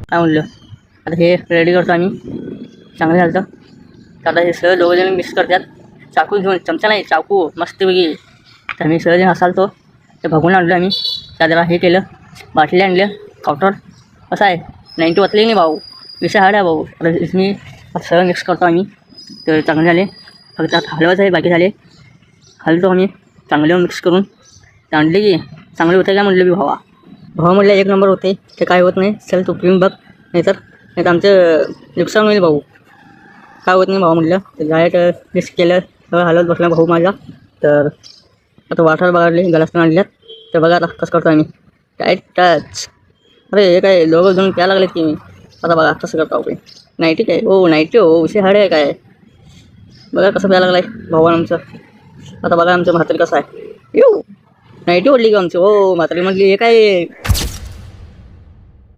काय म्हणलं आता हे रेडी करतो आम्ही. चांगलं झालं तर आता हे सगळं दोघंजण मिक्स करतात. चाकू घेऊन, चमचा नाही चाकू मस्तपैकी. तर मी सगळेजण असाल ते बघून आणलं आम्ही. त्या जरा हे केलं, बाटली आणलं काउंटर. कसं आहे 90 वाचले नाही भाऊ, विषय हाड आहे भाऊ. आता मी सगळं मिक्स करतो आम्ही. तर चांगले झाले, फक्त आता हलवायचं आहे बाकी झाले. हलतो आम्ही चांगले मिक्स करून. ते आणले की चांगले होते काय म्हटलं मी भावा म्हटलं एक नंबर होते. ते काय होत नाही, चल तू पिऊन बघ, नाहीतर आमचं नुकसान होईल भाऊ. काय होत नाही भाऊ म्हटलं. तर डायरेक्ट मिक्स केलं, सगळं हलवत बसला भाऊ माझा. तर आता वाटर बघाडले, गलास पण आणल्यात. तर बघा आता कसं करतो आम्ही. Tight touch. अरे हे काय दोघं जण प्यायला लागलेत की मी. आता बघा कसं करतो आपण. नाईटी काय हो, नाईटी हो, उशी हाडे आहे काय. बघा कसं प्यायला लागलाय भावानं आमचं. आता बघा आमचं म्हातारी कसं आहे. येऊ नाईटी ओढली की आमची हो. म्हातारी म्हटली हे काय